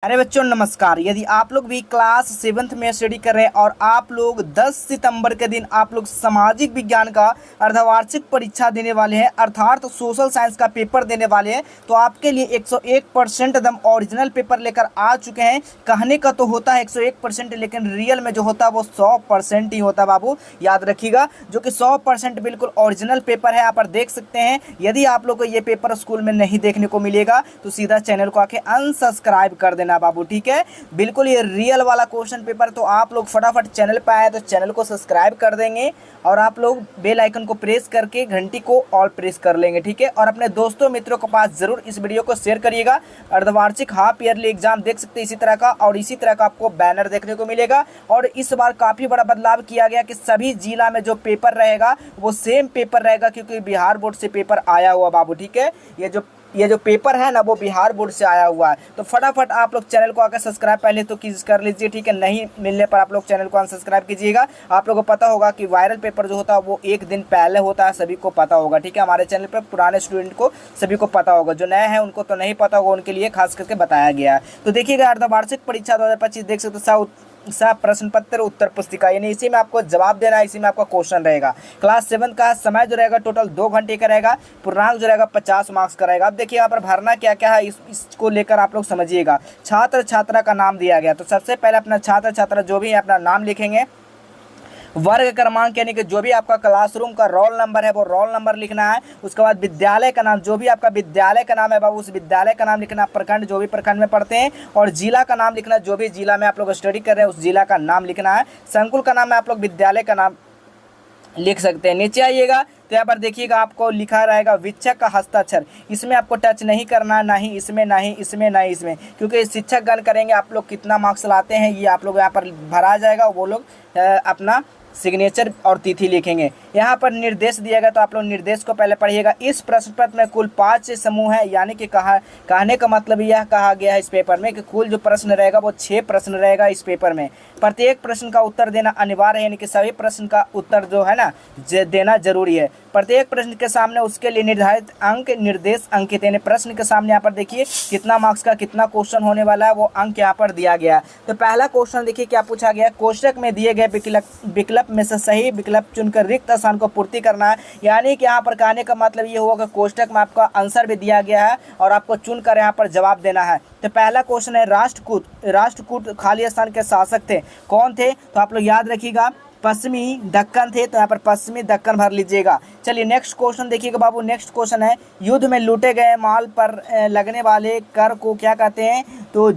अरे बच्चों नमस्कार। यदि आप लोग भी क्लास 7th में स्टडी कर रहे हैं और आप लोग 10 सितंबर के दिन आप लोग सामाजिक विज्ञान का अर्धवार्षिक परीक्षा देने वाले हैं अर्थात सोशल साइंस का पेपर देने वाले हैं, तो आपके लिए 101% एकदम ओरिजिनल पेपर लेकर आ चुके हैं। कहने का तो होता है 101%, लेकिन रियल में जो होता है वो 100% ही होता है बाबू, याद रखिएगा। जो कि 100% बिल्कुल ओरिजिनल पेपर है। यहाँ पर देख सकते हैं। यदि आप लोग को ये पेपर स्कूल में नहीं देखने को मिलेगा तो सीधा चैनल को आके अनसब्सक्राइब कर देना बाबू, ठीक है। बिल्कुल ये रियल वाला क्वेश्चन पेपर, तो आप लोग फटाफट चैनल पे आए तो चैनल को सब्सक्राइब कर देंगे और आप लोग बेल आइकन को प्रेस करके घंटी को ऑल प्रेस कर लेंगे, ठीक है। और अपने दोस्तों मित्रों के पास जरूर इस वीडियो को शेयर करिएगा। अर्धवार्षिक हाफ ईयरली एग्जाम देख सकते हैं इसी तरह का, और इसी तरह का आपको बैनर देखने को मिलेगा। और इस बार काफी बड़ा बदलाव किया गया कि सभी जिला में जो पेपर रहेगा वो सेम पेपर रहेगा, क्योंकि बिहार बोर्ड से पेपर आया हुआ बाबू, ठीक है। ये जो पेपर है ना वो बिहार बोर्ड से आया हुआ है। तो फटाफट आप लोग चैनल को आकर सब्सक्राइब पहले तो कर लीजिए, ठीक है। नहीं मिलने पर आप लोग चैनल को अनसब्सक्राइब कीजिएगा। आप लोगों को पता होगा कि वायरल पेपर जो होता है वो एक दिन पहले होता है, सभी को पता होगा, ठीक है। हमारे चैनल पर पुराने स्टूडेंट को सभी को पता होगा, जो नए हैं उनको तो नहीं पता होगा, उनके लिए खास करके बताया गया है। तो देखिएगा अर्धवार्षिक परीक्षा 2025 देख सकते हो, सा प्रश्न पत्र उत्तर पुस्तिका, यानी इसी में आपको जवाब देना है, इसी में आपका क्वेश्चन रहेगा। क्लास 7 का समय जो रहेगा टोटल 2 घंटे का रहेगा। पूर्णांक जो रहेगा 50 मार्क्स का रहेगा। अब देखिए यहाँ पर भरना क्या क्या है, इसको लेकर आप लोग समझिएगा। छात्र छात्रा का नाम दिया गया, तो सबसे पहले अपना छात्र छात्रा जो भी है अपना नाम लिखेंगे। वर्ग क्रमांक यानी कि जो भी आपका क्लासरूम का रोल नंबर है वो रोल नंबर लिखना है। उसके बाद विद्यालय का नाम, जो भी आपका विद्यालय का नाम है बाबू उस विद्यालय का नाम लिखना। प्रखंड, जो भी प्रखंड में पढ़ते हैं। और जिला का नाम लिखना, जो भी जिला में आप लोग स्टडी कर रहे हैं उस जिला का नाम लिखना है। संकुल का नाम है, आप लोग विद्यालय का नाम लिख सकते हैं। नीचे आइएगा तो यहाँ पर देखिएगा आपको लिखा रहेगा शिक्षक का हस्ताक्षर। इसमें आपको टच नहीं करना है, ना ही इसमें, ना ही इसमें, ना ही इसमें, क्योंकि शिक्षक गण करेंगे आप लोग कितना मार्क्स लाते हैं ये आप लोग यहाँ पर भरा जाएगा। वो लोग अपना सिग्नेचर और तिथि लिखेंगे। यहाँ पर निर्देश दिया गया तो आप लोग निर्देश को पहले पढ़िएगा। इस प्रश्न पत्र में कुल 5 समूह है, यानी कि कहने का मतलब यह कहा गया है इस पेपर में कि कुल जो प्रश्न रहेगा वो 6 प्रश्न रहेगा इस पेपर में। प्रत्येक प्रश्न का उत्तर देना अनिवार्य है, यानी कि सभी प्रश्न का उत्तर जो है ना देना जरूरी है। प्रत्येक प्रश्न के सामने उसके लिए निर्धारित अंक निर्देश अंकित, यानी प्रश्न के सामने यहाँ पर देखिए कितना मार्क्स का कितना क्वेश्चन होने वाला है वो अंक यहाँ पर दिया गया। तो पहला क्वेश्चन देखिए क्या पूछा गया। कोष्टक में दिए गए विकल्प में से सही विकल्प चुनकर रिक्त स्थान को पूर्ति करना है। यानी कि यहाँ पर कहने का मतलब ये होगा कि कोष्टक में आपका आंसर भी दिया गया है और आपको चुनकर यहाँ पर जवाब देना है। तो पहला क्वेश्चन है राष्ट्रकूट खाली स्थान के शासक थे, कौन थे? तो आप लोग याद रखिएगा पश्चिमी दक्कन थे, तो यहाँ पर पश्चिमी दक्कन भर लीजिएगा। चलिए नेक्स्ट क्वेश्चन देखिएगा बाबू। नेक्स्ट क्वेश्चन है युद्ध में लूटे गए माल पर लगने वाले कर को क्या कहते हैं? तो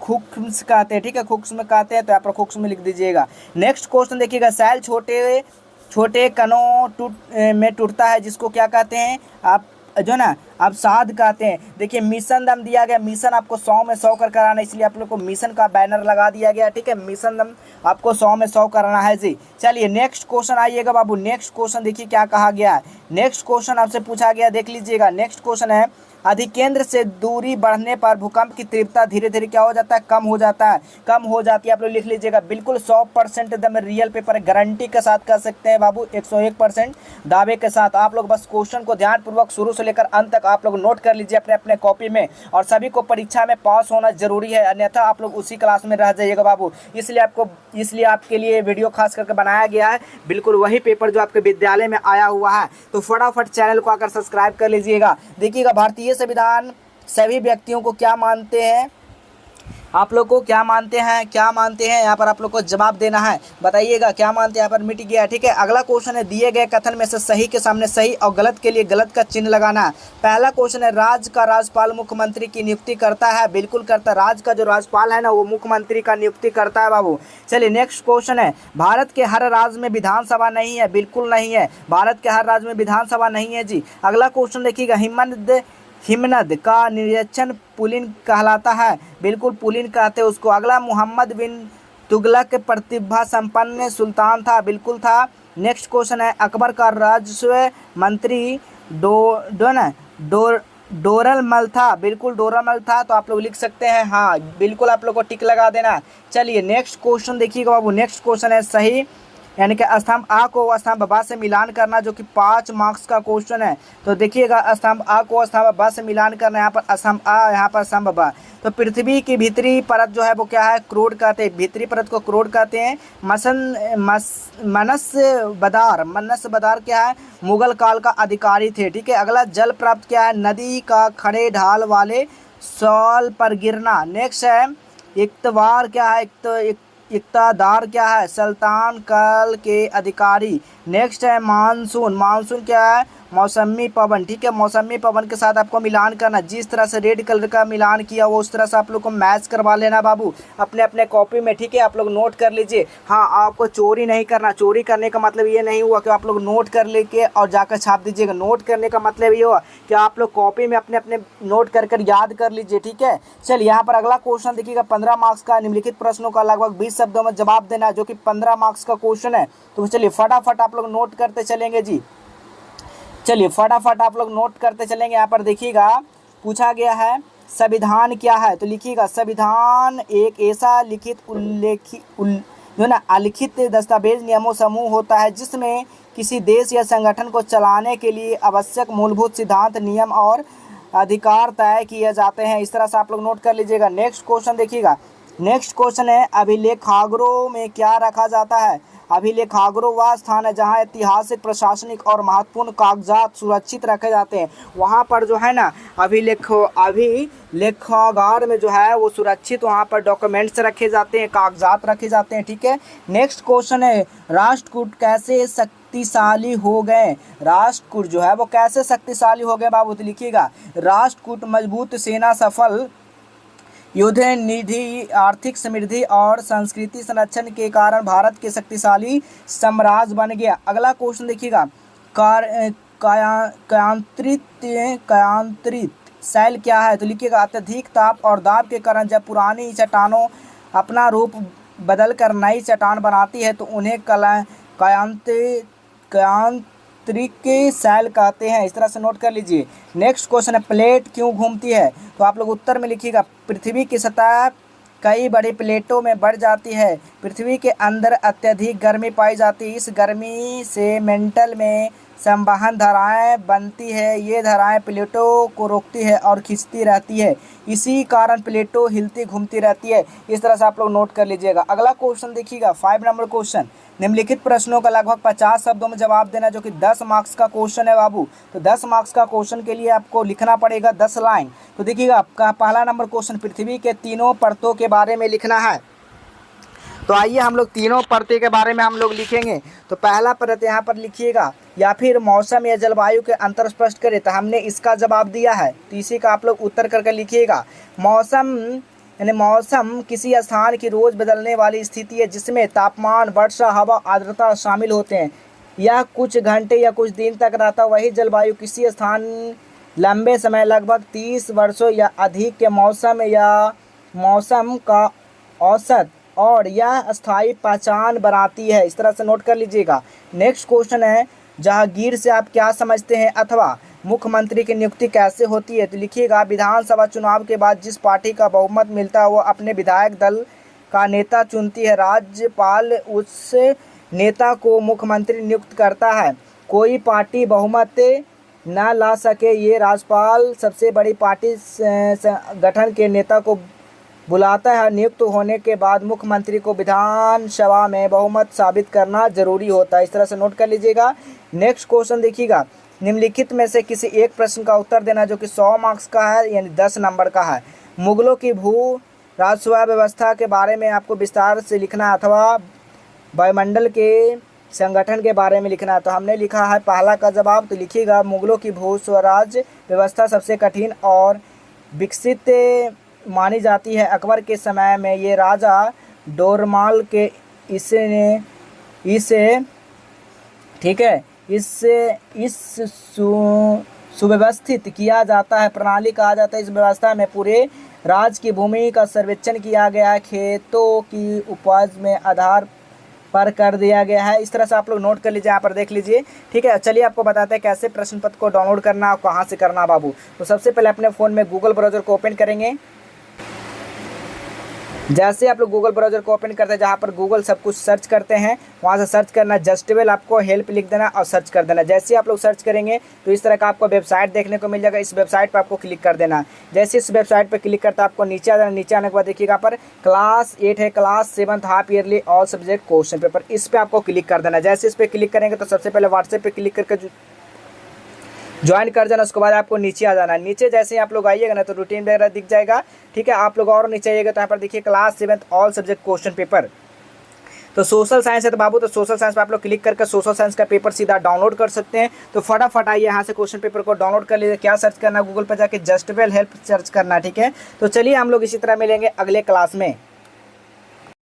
खुक्स कहते हैं, ठीक है, खुक्स में कहते हैं, तो यहाँ पर खुक्स में लिख दीजिएगा। नेक्स्ट क्वेश्चन देखिएगा सैल छोटे छोटे कणों में टूटता है जिसको क्या कहते हैं? आप जो ना आप साध कहते हैं। देखिए मिशन दम दिया गया, मिशन आपको 100 में 100 कर कराना, इसलिए आप लोग को मिशन का बैनर लगा दिया गया, ठीक है। मिशन दम आपको 100 में 100 कराना है जी। चलिए नेक्स्ट क्वेश्चन आइएगा बाबू। नेक्स्ट क्वेश्चन देखिए क्या कहा गया है। नेक्स्ट क्वेश्चन आपसे पूछा गया, देख लीजिएगा। नेक्स्ट क्वेश्चन है अधिकेंद्र से दूरी बढ़ने पर भूकंप की तीव्रता धीरे धीरे क्या हो जाता है? कम हो जाता है, कम हो जाती है। आप लोग लिख लीजिएगा। बिल्कुल 100% एकदम रियल पेपर है, गारंटी के साथ कह सकते हैं बाबू, 101% दावे के साथ। आप लोग बस क्वेश्चन को ध्यानपूर्वक शुरू से लेकर अंत तक आप लोग नोट कर लीजिए अपने अपने कॉपी में। और सभी को परीक्षा में पास होना जरूरी है, अन्यथा आप लोग उसी क्लास में रह जाइएगा बाबू। इसलिए आपके लिए वीडियो खास करके बनाया गया है, बिल्कुल वही पेपर जो आपके विद्यालय में आया हुआ है। तो फटाफट चैनल को आकर सब्सक्राइब कर लीजिएगा। देखिएगा भारतीय संविधान सभी व्यक्तियों को क्या मानते हैं? आप लोग को क्या मानते हैं, क्या मानते हैं? यहाँ पर आप लोग को जवाब देना है, बताइएगा क्या मानते हैं। यहाँ पर मिट गया, ठीक है। अगला क्वेश्चन है दिए गए कथन में से सही के सामने सही और गलत के लिए गलत का चिन्ह लगाना है। पहला क्वेश्चन है राज्य का राज्यपाल मुख्यमंत्री की नियुक्ति करता है, बिल्कुल करता है। राज्य का जो राज्यपाल है ना वो मुख्यमंत्री का नियुक्ति करता है बाबू। चलिए नेक्स्ट क्वेश्चन है भारत के हर राज्य में विधानसभा नहीं है, बिल्कुल नहीं है, भारत के हर राज्य में विधानसभा नहीं है जी। अगला क्वेश्चन देखिएगा हिमनद का निरीक्षण पुलिन कहलाता है, बिल्कुल पुलिन कहते हैं उसको। अगला मोहम्मद बिन तुगलक प्रतिभा संपन्न सुल्तान था, बिल्कुल था। नेक्स्ट क्वेश्चन है अकबर का राजस्व मंत्री डोरलमल था, बिल्कुल डोरलमल था। तो आप लोग लिख सकते हैं हाँ, बिल्कुल आप लोग को टिक लगा देना। चलिए नेक्स्ट क्वेश्चन देखिएगा बाबू। नेक्स्ट क्वेश्चन है सही यानी कि स्तंभ आ को स्तंभ ब से मिलान करना, जो कि 5 मार्क्स का क्वेश्चन है। तो देखिएगा स्तंभ आ को स्तंभ ब से मिलान करना, यहाँ पर स्तंभ आ, यहाँ पर स्तंभ ब। तो पृथ्वी की भीतरी परत जो है वो क्या है, क्रोड कहते हैं, भीतरी परत को क्रोड कहते हैं। मनस बदार क्या है, मुगल काल का अधिकारी थे। ठीक है, अगला जल प्राप्त क्या है, नदी का खड़े ढाल वाले सॉल पर गिरना। नेक्स्ट है इक्तवार क्या है, इक्तादार क्या है, सुल्तान काल के अधिकारी। नेक्स्ट है मानसून, मानसून क्या है, मौसमी पवन। ठीक है, मौसमी पवन के साथ आपको मिलान करना, जिस तरह से रेड कलर का मिलान किया वो उस तरह से आप लोग को मैच करवा लेना बाबू अपने अपने कॉपी में। ठीक है, आप लोग नोट कर लीजिए। हाँ, आपको चोरी नहीं करना। चोरी करने का मतलब ये नहीं हुआ कि आप लोग नोट कर लेके और जाकर छाप दीजिएगा। नोट करने का मतलब ये हुआ कि आप लोग कॉपी में अपने अपने नोट कर कर याद कर लीजिए। ठीक है, चलिए यहाँ पर अगला क्वेश्चन देखिएगा, 15 मार्क्स का निम्नलिखित प्रश्नों का लगभग 20 शब्दों में जवाब देना है, जो कि 15 मार्क्स का क्वेश्चन है। तो चलिए फटाफट आप लोग नोट करते चलेंगे जी। चलिए फटाफट आप लोग नोट करते चलेंगे। यहाँ पर देखिएगा पूछा गया है संविधान क्या है, तो लिखिएगा संविधान एक ऐसा लिखित जो ना अलिखित दस्तावेज नियमों समूह होता है जिसमें किसी देश या संगठन को चलाने के लिए आवश्यक मूलभूत सिद्धांत, नियम और अधिकार तय किए जाते हैं। इस तरह से आप लोग नोट कर लीजिएगा। नेक्स्ट क्वेश्चन देखिएगा, नेक्स्ट क्वेश्चन है अभिलेखागारों में क्या रखा जाता है। अभिलेखागार वह स्थान है जहाँ ऐतिहासिक, प्रशासनिक और महत्वपूर्ण कागजात सुरक्षित रखे जाते हैं। वहाँ पर जो है ना अभिलेखागार में जो है वो सुरक्षित वहाँ पर डॉक्यूमेंट्स रखे जाते हैं, कागजात रखे जाते हैं। ठीक है, नेक्स्ट क्वेश्चन है राष्ट्रकूट कैसे शक्तिशाली हो गए। राष्ट्रकूट जो है वो कैसे शक्तिशाली हो गए बाबू, तो लिखिएगा राष्ट्रकूट मजबूत सेना, सफल युद्ध निधि, आर्थिक समृद्धि और संस्कृति संरक्षण के कारण भारत के शक्तिशाली साम्राज्य बन गया। अगला क्वेश्चन देखिएगा कायांतरित शैल क्या है, तो लिखिएगा अत्यधिक ताप और दाब के कारण जब पुरानी चट्टानों अपना रूप बदलकर नई चट्टान बनाती है तो उन्हें कायांतरिक शैल कहते हैं। इस तरह से नोट कर लीजिए। नेक्स्ट क्वेश्चन है प्लेट क्यों घूमती है, तो आप लोग उत्तर में लिखिएगा पृथ्वी की सतह कई बड़ी प्लेटों में बढ़ जाती है। पृथ्वी के अंदर अत्यधिक गर्मी पाई जाती है। इस गर्मी से मेंटल में संवहन धाराएं बनती है। ये धाराएं प्लेटों को रोकती है और खींचती रहती है, इसी कारण प्लेटों हिलती घूमती रहती है। इस तरह से आप लोग नोट कर लीजिएगा। अगला क्वेश्चन देखिएगा 5 नंबर क्वेश्चन, निम्नलिखित प्रश्नों का लगभग 50 शब्दों में जवाब देना, जो कि 10 मार्क्स का क्वेश्चन है बाबू। तो 10 मार्क्स का क्वेश्चन के लिए आपको लिखना पड़ेगा 10 लाइन। तो देखिएगा आपका पहला नंबर क्वेश्चन, पृथ्वी के तीनों परतों के बारे में लिखना है। तो आइए हम लोग तीनों परतों के बारे में हम लोग लिखेंगे। तो पहला परत यहाँ पर लिखिएगा, या फिर मौसम या जलवायु के अंतर स्पष्ट करे, तो हमने इसका जवाब दिया है, तो इसी का आप लोग उत्तर करके लिखिएगा। मौसम यानी मौसम किसी स्थान की रोज बदलने वाली स्थिति है जिसमें तापमान, वर्षा, हवा, आर्द्रता शामिल होते हैं। यह कुछ घंटे या कुछ दिन तक रहता है। वही जलवायु किसी स्थान लंबे समय लगभग 30 वर्षों या अधिक के मौसम का औसत और यह स्थायी पहचान बनाती है। इस तरह से नोट कर लीजिएगा। नेक्स्ट क्वेश्चन है जहांगीर से आप क्या समझते हैं अथवा मुख्यमंत्री की नियुक्ति कैसे होती है, तो लिखिएगा विधानसभा चुनाव के बाद जिस पार्टी का बहुमत मिलता है वो अपने विधायक दल का नेता चुनती है। राज्यपाल उस नेता को मुख्यमंत्री नियुक्त करता है। कोई पार्टी बहुमत न ला सके ये राज्यपाल सबसे बड़ी पार्टी गठन के नेता को बुलाता है। नियुक्त होने के बाद मुख्यमंत्री को विधानसभा में बहुमत साबित करना जरूरी होता है। इस तरह से नोट कर लीजिएगा। नेक्स्ट क्वेश्चन देखिएगा, निम्नलिखित में से किसी एक प्रश्न का उत्तर देना, जो कि 100 मार्क्स का है, यानी 10 नंबर का है। मुगलों की भू राजस्व व्यवस्था के बारे में आपको विस्तार से लिखना है अथवा वायुमंडल के संगठन के बारे में लिखना है। तो हमने लिखा है पहला का जवाब, तो लिखिएगा मुगलों की भू स्वराज व्यवस्था सबसे कठिन और विकसित मानी जाती है। अकबर के समय में ये राजा डोरमाल के इसे ठीक है इस सुव्यवस्थित किया जाता है, प्रणाली कहा जाता है। इस व्यवस्था में पूरे राज्य की भूमि का सर्वेक्षण किया गया है, खेतों की उपज में आधार पर कर दिया गया है। इस तरह से आप लोग नोट कर लीजिए, यहाँ पर देख लीजिए। ठीक है, चलिए आपको बताते हैं कैसे प्रश्न पत्र को डाउनलोड करना और कहाँ से करना बाबू। तो सबसे पहले अपने फ़ोन में गूगल ब्राउज़र को ओपन करेंगे। जैसे आप लोग गूगल ब्राउजर को ओपन करते हैं, जहाँ पर गूगल सब कुछ सर्च करते हैं, वहाँ से सर्च करना जस्टेबल, आपको हेल्प लिख देना और सर्च कर देना। जैसे आप लोग सर्च करेंगे तो इस तरह का आपको वेबसाइट देखने को मिल जाएगा। इस वेबसाइट पर आपको क्लिक कर देना। जैसे इस वेबसाइट पर क्लिक करता है आपको नीचे आ जाना। नीचे आने के बाद देखिएगा पर क्लास 8 है, class 7 half yearly all subject question paper, इस पर आपको क्लिक कर देना। जैसे इस पर क्लिक करेंगे तो सबसे पहले व्हाट्सएप पर क्लिक करके ज्वाइन कर जाना। उसके बाद आपको नीचे आ जाना। नीचे जैसे ही आप लोग आइएगा ना तो रूटीन वगैरह दिख जाएगा। ठीक है, आप लोग और नीचे आइएगा तो यहाँ पर देखिए class 7 all subject question paper. तो सोशल साइंस है तो बाबू, तो सोशल साइंस पे आप लोग क्लिक करके सोशल साइंस का पेपर सीधा डाउनलोड कर सकते हैं। तो फटाफट आइए यहाँ से क्वेश्चन पेपर को डाउनलोड कर लीजिए। क्या सर्च करना, गूगल पर जाके जस्टेबल हेल्प सर्च करना। ठीक है, तो चलिए हम लोग इसी तरह मिलेंगे अगले क्लास में।